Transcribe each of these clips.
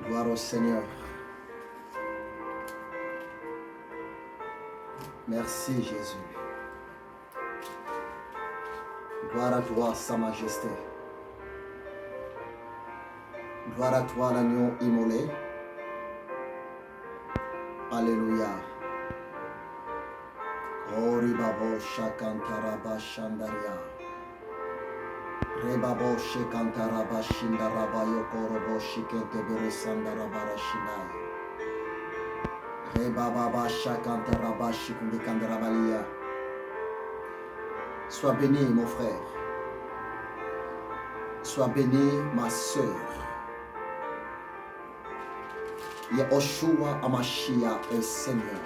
Gloire au Seigneur. Merci Jésus. Gloire à toi, Sa Majesté. Gloire à toi, l'agneau immolé. Alléluia. Oribabo shakantaraba shandaria. Rebabo shekantaraba shindaraba yokorobo shikentebere sandaraba shindai. Rebababa shakantaraba shikundikandarabalia. Sois béni, mon frère. Sois béni, ma sœur. Yehoshua Amashia est Seigneur.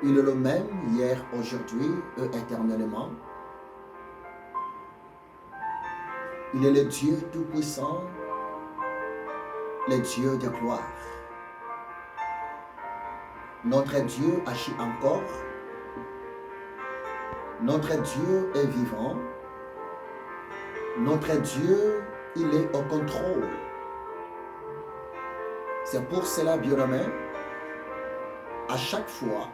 Il est le même hier, aujourd'hui et éternellement. Il est le Dieu Tout-Puissant, le Dieu de gloire. Notre Dieu agit encore. Notre Dieu est vivant. Notre Dieu, il est au contrôle. C'est pour cela, bien-aimé, à chaque fois,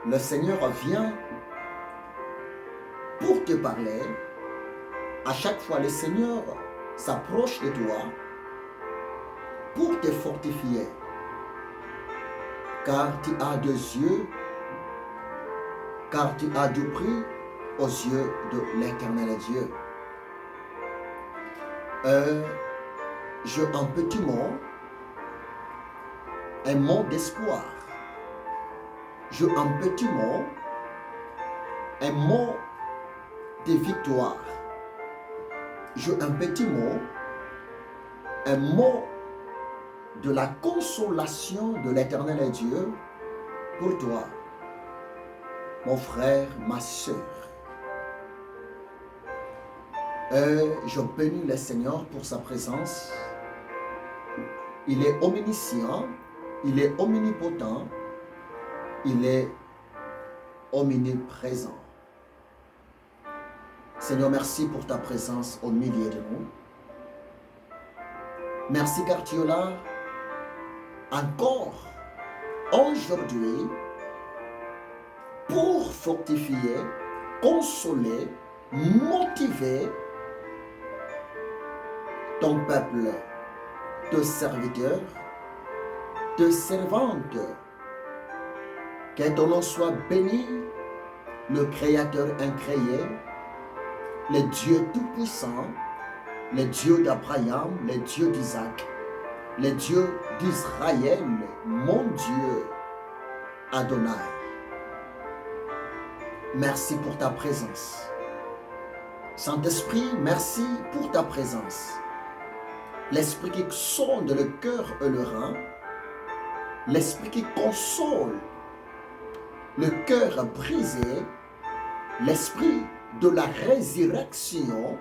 le Seigneur vient pour te parler. À chaque fois, le Seigneur s'approche de toi pour te fortifier. Car tu as des yeux, car tu as du prix aux yeux de l'Éternel Dieu. J'ai un petit mot, un mot d'espoir. J'ai un petit mot, un mot de victoire. J'ai un petit mot, un mot de la consolation de l'Éternel Dieu pour toi, mon frère, ma soeur. Je bénis le Seigneur pour sa présence. Il est omniscient, il est omnipotent, il est omniprésent. Seigneur, merci pour ta présence au milieu de nous. Merci car tu es là encore aujourd'hui pour fortifier, consoler, motiver ton peuple, tes serviteurs, tes servantes. Que ton nom soit béni, le Créateur incréé, le Dieu Tout-Puissant, le Dieu d'Abraham, le Dieu d'Isaac, le Dieu d'Israël, mon Dieu, Adonai. Merci pour ta présence. Saint-Esprit, merci pour ta présence. L'Esprit qui sonde le cœur et le rein, l'Esprit qui console le cœur brisé, l'Esprit de la résurrection,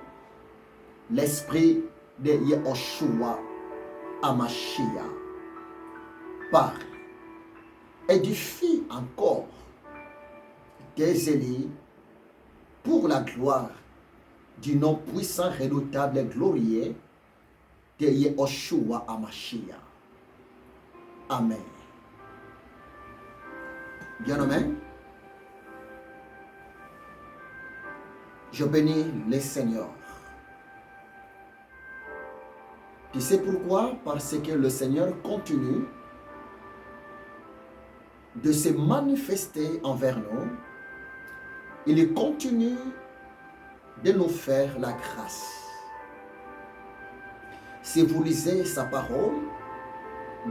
l'Esprit de Yehoshua Amashia. Parle, édifie encore tes élus pour la gloire du nom puissant, redoutable et glorieux de Yehoshua Amashia. Amen. Bien-aimé, je bénis le Seigneur. Tu sais pourquoi? Parce que le Seigneur continue de se manifester envers nous. Il continue de nous faire la grâce. Si vous lisez sa parole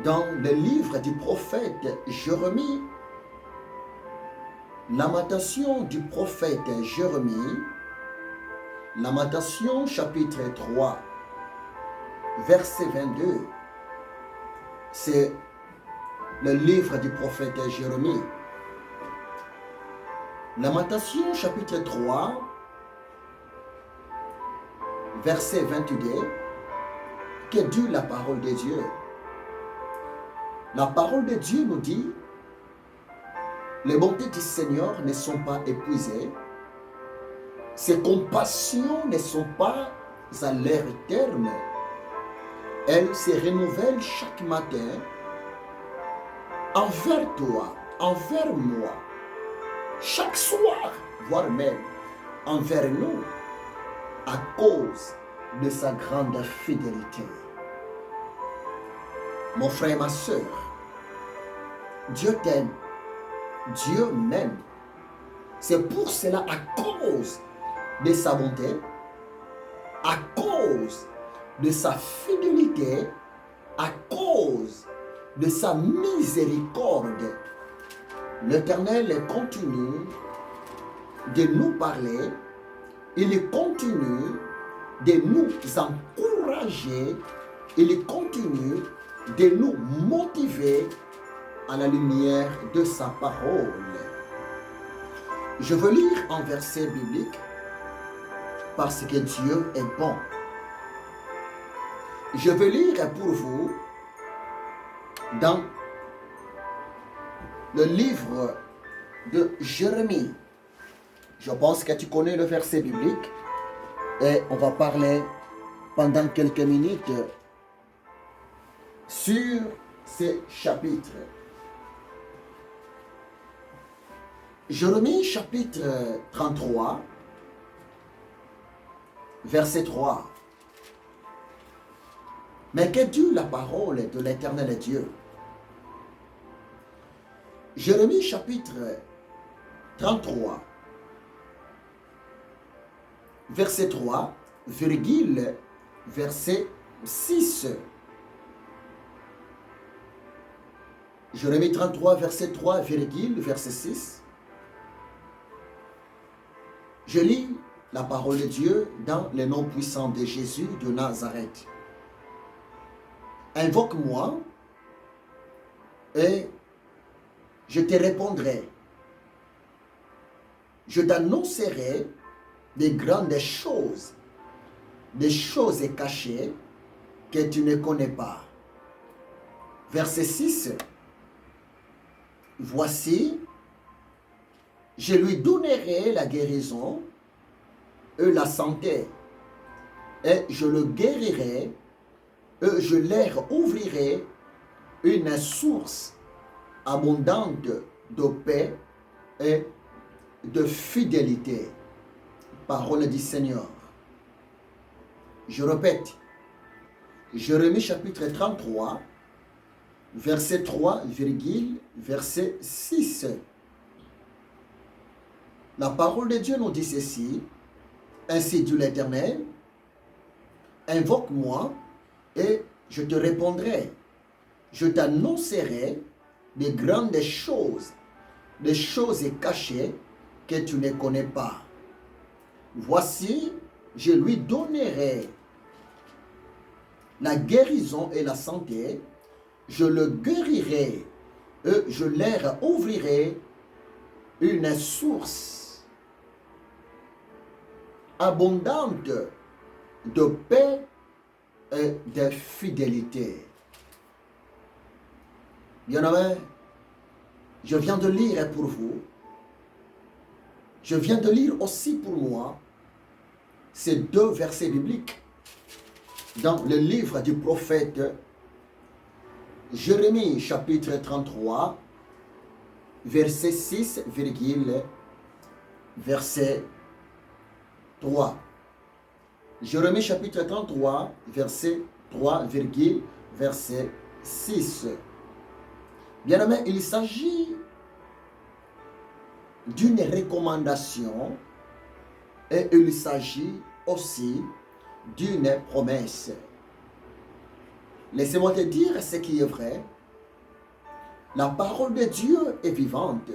dans le livre du prophète Jérémie, Lamentation du prophète Jérémie, Lamentation chapitre 3, verset 22, c'est le livre du prophète Jérémie. Lamentation chapitre 3, verset 22, que dit la parole de Dieu. La parole de Dieu nous dit: les bontés du Seigneur ne sont pas épuisées, ses compassions ne sont pas à leur terme. Elle se renouvelle chaque matin envers toi, envers moi, chaque soir, voire même envers nous, à cause de sa grande fidélité. Mon frère, ma soeur, Dieu t'aime, Dieu m'aime. C'est pour cela, à cause de sa bonté, à cause de sa fidélité, à cause de sa miséricorde, l'Éternel continue de nous parler, il continue de nous encourager, il continue de nous motiver à la lumière de sa parole. Je veux lire un verset biblique parce que Dieu est bon. Je veux lire pour vous dans le livre de Jérémie. Je pense que tu connais le verset biblique et on va parler pendant quelques minutes sur ces chapitres. Jérémie chapitre 33, verset 3. Mais que dit la parole de l'Éternel Dieu? Jérémie chapitre 33, verset 3, virgule, verset 6. Jérémie 33, verset 3, virgule, verset 6. Je lis la parole de Dieu dans le nom puissant de Jésus de Nazareth. Invoque-moi et je te répondrai. Je t'annoncerai des grandes choses, des choses cachées que tu ne connais pas. Verset 6. Voici, je lui donnerai la guérison et la santé, et je le guérirai, et je leur ouvrirai une source abondante de paix et de fidélité. Parole du Seigneur. Je répète, Jérémie chapitre 33, verset 3, verset 6. La parole de Dieu nous dit ceci: ainsi dit l'Éternel, invoque-moi et je te répondrai. Je t'annoncerai des grandes choses, des choses cachées que tu ne connais pas. Voici, je lui donnerai la guérison et la santé, je le guérirai et je leur ouvrirai une source abondante de paix et de fidélité. Bien-aimés, je viens de lire pour vous, je viens de lire aussi pour moi ces deux versets bibliques dans le livre du prophète Jérémie chapitre 33, verset 6, verset 3. Jérémie chapitre 33, verset 3, verset 6. Bien-aimé, il s'agit d'une recommandation et il s'agit aussi d'une promesse. Laissez-moi te dire ce qui est vrai. La parole de Dieu est vivante.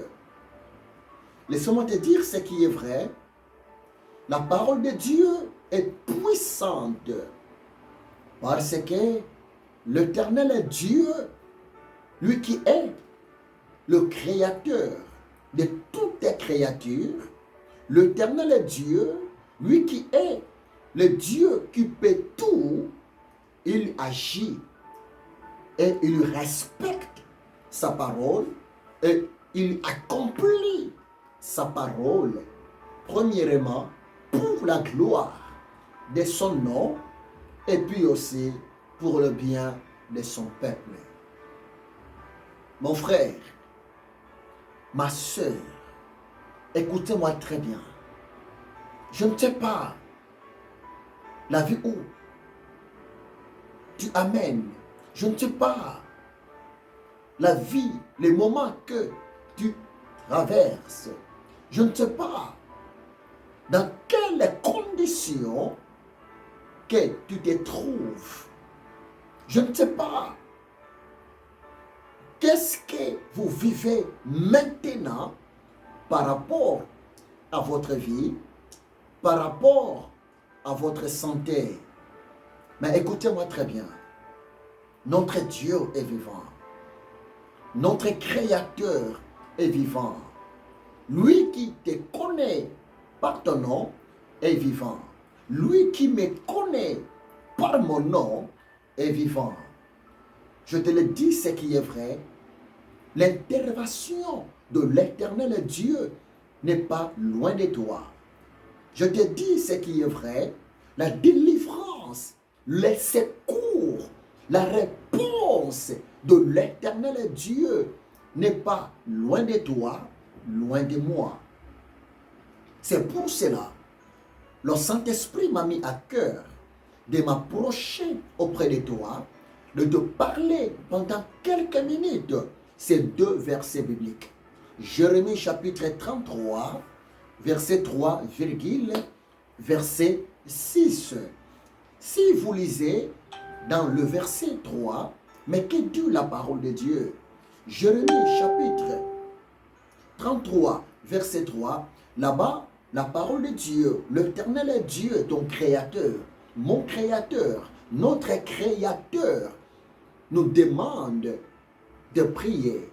Laissez-moi te dire ce qui est vrai. La parole de Dieu est puissante. Parce que l'Éternel est Dieu, lui qui est le créateur de toutes les créatures. L'Éternel est Dieu, lui qui est le Dieu qui peut tout. Il agit et il respecte sa parole et il accomplit sa parole. Premièrement, pour la gloire de son nom et puis aussi pour le bien de son peuple. Mon frère, ma soeur, écoutez-moi très bien. Je ne sais pas la vie où tu amènes. Je ne sais pas la vie, les moments que tu traverses. Je ne sais pas dans quelles conditions que tu te trouves. Je ne sais pas qu'est-ce que vous vivez maintenant par rapport à votre vie, par rapport à votre santé. Mais écoutez-moi très bien. Notre Dieu est vivant. Notre Créateur est vivant. Lui qui te connaît par ton nom est vivant. Lui qui me connaît par mon nom est vivant. Je te le dis, ce qui est vrai. L'intervention de l'Éternel Dieu n'est pas loin de toi. Je te dis ce qui est vrai. La délivrance, les secours, la réponse de l'Éternel Dieu n'est pas loin de toi, loin de moi. C'est pour cela, le Saint-Esprit m'a mis à cœur de m'approcher auprès de toi, de te parler pendant quelques minutes ces deux versets bibliques. Jérémie chapitre 33, verset 3, verset 6. Si vous lisez dans le verset 3, mais que dit la parole de Dieu? Jérémie chapitre 33, verset 3, là-bas, la parole de Dieu, l'Éternel est Dieu, ton Créateur, mon Créateur, notre Créateur, nous demande de prier,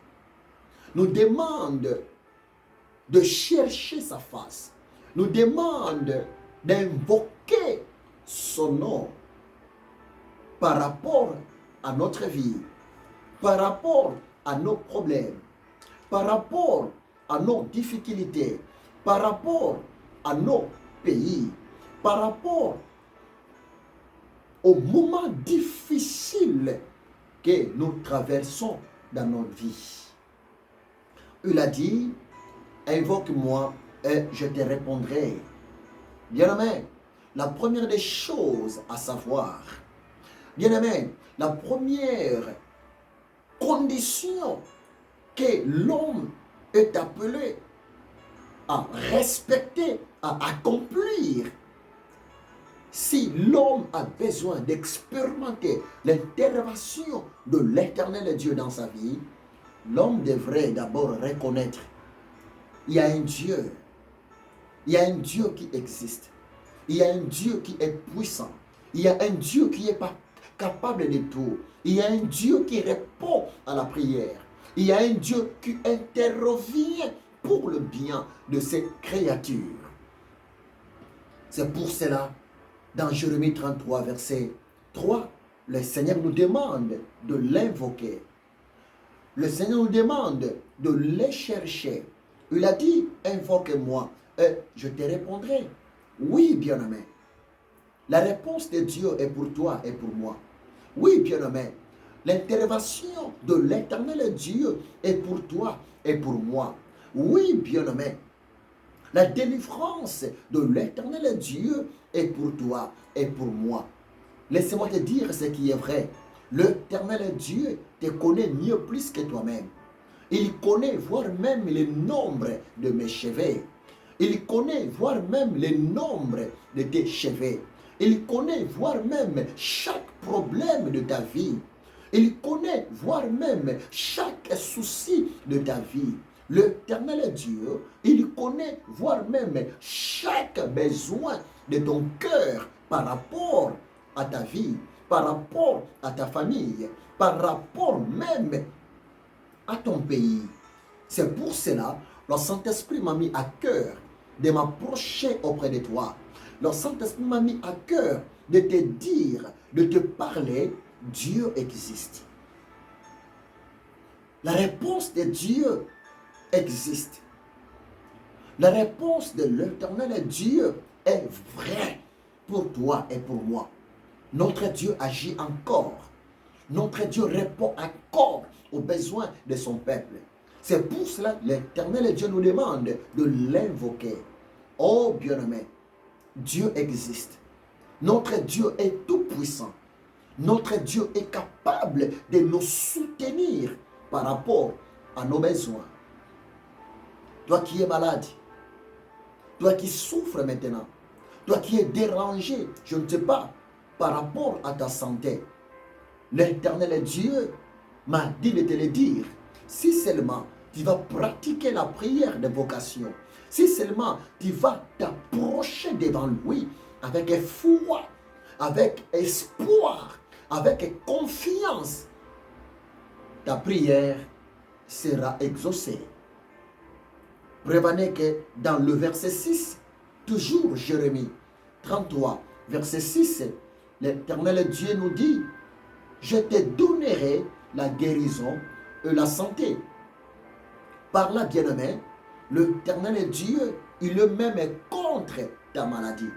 nous demande de chercher sa face, nous demande d'invoquer son nom par rapport à notre vie, par rapport à nos problèmes, par rapport à nos difficultés, par rapport à nos pays, par rapport aux moments difficiles que nous traversons dans notre vie. Il a dit, invoque-moi et je te répondrai. Bien-aimé, la première des choses à savoir, bien-aimé, la première condition que l'homme est appelé à respecter, à accomplir, si l'homme a besoin d'expérimenter l'intervention de l'Éternel Dieu dans sa vie, l'homme devrait d'abord reconnaître il y a un Dieu. Il y a un Dieu qui existe. Il y a un Dieu qui est puissant. Il y a un Dieu qui est capable de tout. Il y a un Dieu qui répond à la prière. Il y a un Dieu qui intervient pour le bien de ses créatures. C'est pour cela, dans Jérémie 33, verset 3, le Seigneur nous demande de l'invoquer. Le Seigneur nous demande de les chercher. Il a dit, invoque-moi et je te répondrai. Oui, bien-aimé. La réponse de Dieu est pour toi et pour moi. Oui, bien-aimé. L'intervention de l'Éternel Dieu est pour toi et pour moi. Oui, bien-aimé. La délivrance de l'Éternel Dieu est pour toi et pour moi. Laissez-moi te dire ce qui est vrai. L'Éternel Dieu te connaît mieux plus que toi-même. Il connaît, voire même le nombre de mes cheveux. Il connaît, voire même le nombre de tes cheveux. Il connaît, voire même chaque problème de ta vie. Il connaît, voire même chaque souci de ta vie. L'Éternel Dieu, il connaît, voire même chaque besoin de ton cœur par rapport à ta vie, par rapport à ta famille, par rapport même à ton pays. C'est pour cela, le Saint-Esprit m'a mis à cœur de m'approcher auprès de toi. Le Saint-Esprit m'a mis à cœur de te dire, de te parler, Dieu existe. La réponse de Dieu existe. La réponse de l'Éternel Dieu est vraie pour toi et pour moi. Notre Dieu agit encore. Notre Dieu répond encore aux besoins de son peuple. C'est pour cela que l'Éternel Dieu nous demande de l'invoquer. Oh bien-aimé, Dieu existe. Notre Dieu est tout-puissant. Notre Dieu est capable de nous soutenir par rapport à nos besoins. Toi qui es malade, toi qui souffres maintenant, toi qui es dérangé, je ne sais pas, par rapport à ta santé, l'Éternel Dieu m'a dit de te le dire. Si seulement tu vas pratiquer la prière de vocation, si seulement tu vas t'approcher devant lui avec foi, avec espoir, avec confiance, ta prière sera exaucée. Prévenez que dans le verset 6, toujours Jérémie 33, verset 6, l'Éternel Dieu nous dit, je te donnerai la guérison et la santé. Par là, bien-aimé, l'Éternel Dieu, il est même contre ta maladie.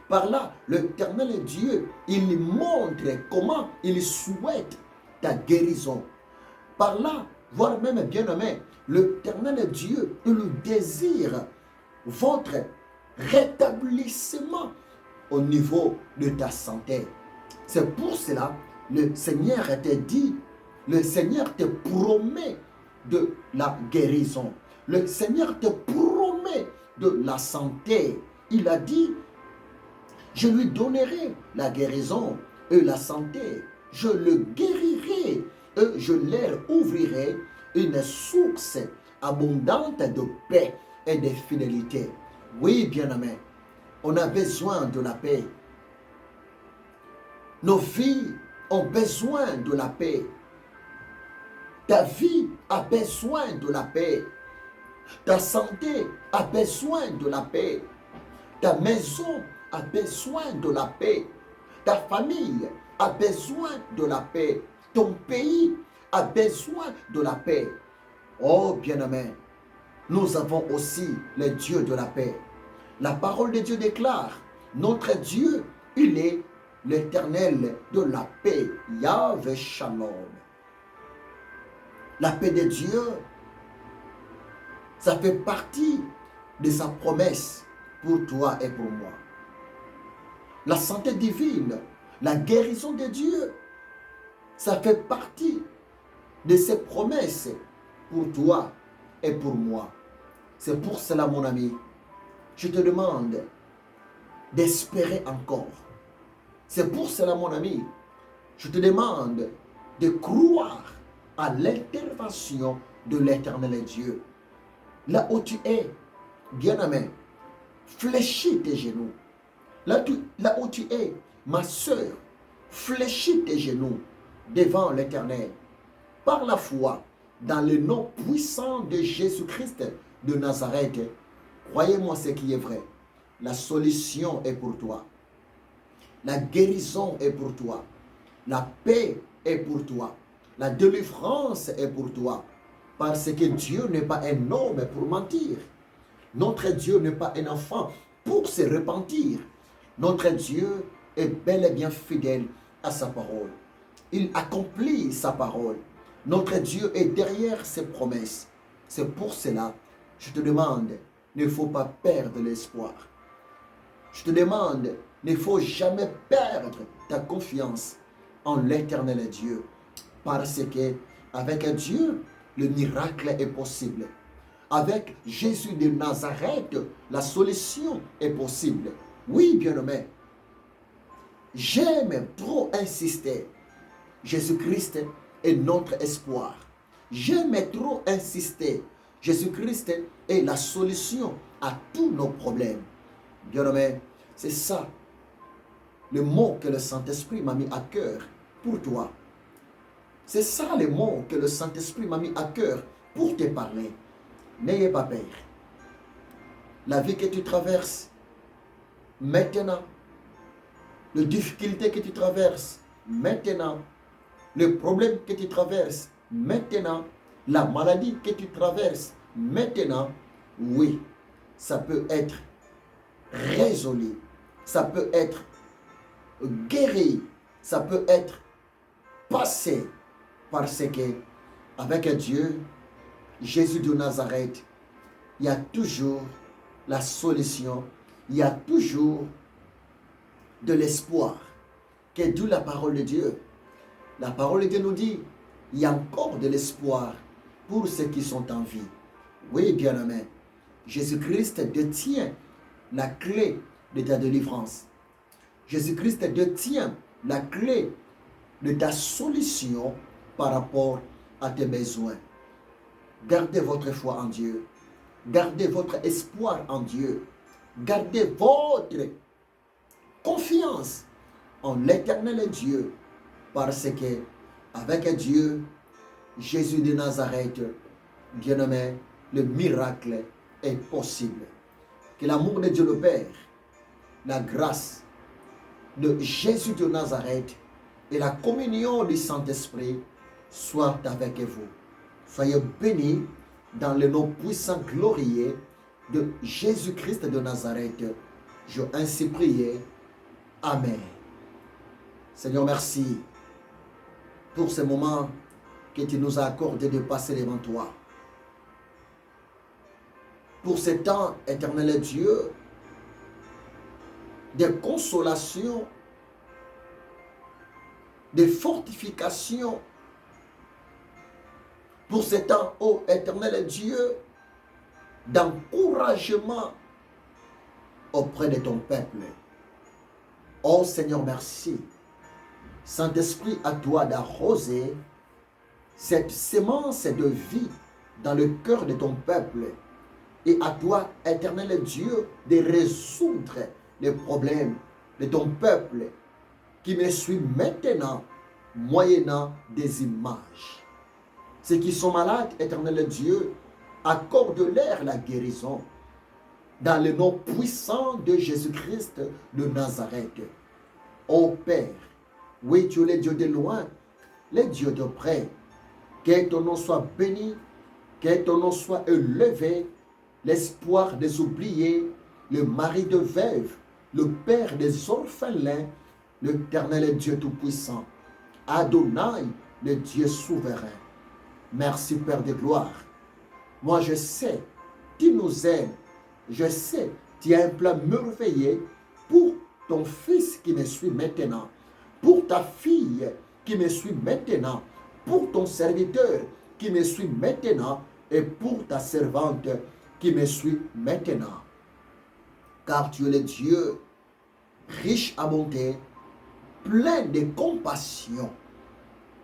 Par là, l'Éternel Dieu, il montre comment il souhaite ta guérison. Par là, voire même, bien-aimé, l'Éternel Dieu, il désire votre rétablissement au niveau de ta santé. C'est pour cela le Seigneur te dit, le Seigneur te promet de la guérison. Le Seigneur te promet de la santé. Il a dit, je lui donnerai la guérison et la santé. Je le guérirai et je leur ouvrirai une source abondante de paix et de fidélité. Oui, bien-aimé, on a besoin de la paix. Nos vies ont besoin de la paix. Ta vie a besoin de la paix. Ta santé a besoin de la paix. Ta maison a besoin de la paix. Ta famille a besoin de la paix. Ton pays a besoin de la paix. Oh bien-aimé, nous avons aussi le Dieu de la paix. La parole de Dieu déclare, notre Dieu, il est l'Éternel de la paix. Yahvé Shalom. La paix de Dieu, ça fait partie de sa promesse pour toi et pour moi. La santé divine, la guérison de Dieu, ça fait partie de ses promesses pour toi et pour moi. C'est pour cela, mon ami, je te demande d'espérer encore. C'est pour cela, mon ami, je te demande de croire à l'intervention de l'Éternel Dieu. Là où tu es, bien-aimé, fléchis tes genoux. Là où tu es, ma soeur, fléchis tes genoux devant l'Éternel. Par la foi, dans le nom puissant de Jésus-Christ de Nazareth, croyez-moi ce qui est vrai. La solution est pour toi. La guérison est pour toi. La paix est pour toi. La délivrance est pour toi. Parce que Dieu n'est pas un homme pour mentir. Notre Dieu n'est pas un enfant pour se repentir. Notre Dieu est bel et bien fidèle à sa parole. Il accomplit sa parole. Notre Dieu est derrière ses promesses. C'est pour cela, je te demande, il ne faut pas perdre l'espoir. Je te demande, il ne faut jamais perdre ta confiance en l'Éternel Dieu. Parce que avec Dieu, le miracle est possible. Avec Jésus de Nazareth, la solution est possible. Oui, bien-aimé, j'aime trop insister. Jésus-Christ est notre espoir. J'aime trop insister. Jésus-Christ est la solution à tous nos problèmes. Bien-aimé, c'est ça le mot que le Saint-Esprit m'a mis à cœur pour toi. C'est ça le mot que le Saint-Esprit m'a mis à cœur pour te parler. N'ayez pas peur. La vie que tu traverses maintenant, les difficultés que tu traverses maintenant, le problème que tu traverses maintenant, la maladie que tu traverses maintenant, oui, ça peut être résolu ça peut être guéri, ça peut être passé, parce que avec Dieu, Jésus de Nazareth, il y a toujours la solution, il y a toujours de l'espoir, que d'où la parole de Dieu. La parole de Dieu nous dit, il y a encore de l'espoir pour ceux qui sont en vie. Oui, bien-aimé, Jésus-Christ détient la clé de ta délivrance. Jésus-Christ détient la clé de ta solution par rapport à tes besoins. Gardez votre foi en Dieu. Gardez votre espoir en Dieu. Gardez votre confiance en l'éternel Dieu. Parce que avec Dieu, Jésus de Nazareth, bien-aimé, le miracle est possible. Que l'amour de Dieu le Père, la grâce de Jésus de Nazareth et la communion du Saint-Esprit soient avec vous. Soyez bénis dans le nom puissant glorieux de Jésus-Christ de Nazareth. Je ainsi prié. Amen. Seigneur, merci pour ce moment que tu nous as accordé de passer devant toi. Pour ce temps, éternel Dieu, de consolation, de fortification. Pour ce temps, ô éternel Dieu, d'encouragement auprès de ton peuple. Ô Seigneur, merci. Saint-Esprit, à toi d'arroser cette semence de vie dans le cœur de ton peuple. Et à toi, éternel Dieu, de résoudre les problèmes de ton peuple qui me suit maintenant, moyennant des images. Ceux qui sont malades, éternel Dieu, accorde-leur la guérison. Dans le nom puissant de Jésus-Christ de Nazareth. Ô Père, oui, tu es le Dieu de loin, le Dieu de près. Que ton nom soit béni, que ton nom soit élevé, l'espoir des oubliés, le mari de veuve, le père des orphelins, l'éternel Dieu tout-puissant. Adonai, le Dieu souverain. Merci Père de gloire. Moi je sais, tu nous aimes. Je sais, tu as un plan merveilleux pour ton fils qui me suit maintenant, pour ta fille qui me suit maintenant, pour ton serviteur qui me suit maintenant et pour ta servante qui me suit maintenant. Car tu es le Dieu riche à bonté, plein de compassion.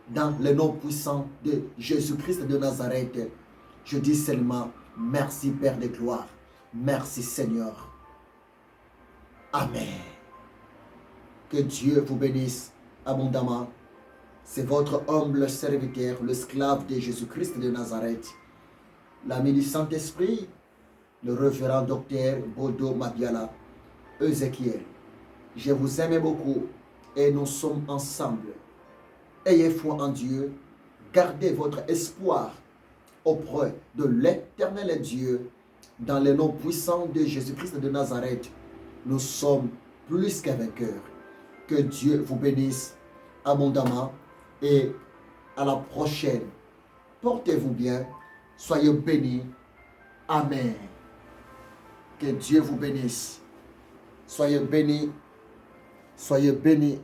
Dans le nom puissant de Jésus-Christ de Nazareth, je dis seulement merci Père de gloire. Merci Seigneur. Amen. Que Dieu vous bénisse abondamment. C'est votre humble serviteur, l'esclave de Jésus-Christ de Nazareth, l'ami du Saint-Esprit, le révérend docteur Bodo Mabiala, Ézéchiel. Je vous aime beaucoup et nous sommes ensemble. Ayez foi en Dieu, gardez votre espoir auprès de l'éternel Dieu. Dans le nom puissant de Jésus-Christ de Nazareth, nous sommes plus qu'un vainqueur. Que Dieu vous bénisse abondamment et à la prochaine. Portez-vous bien, soyez bénis. Amen. Que Dieu vous bénisse. Soyez bénis. Soyez bénis.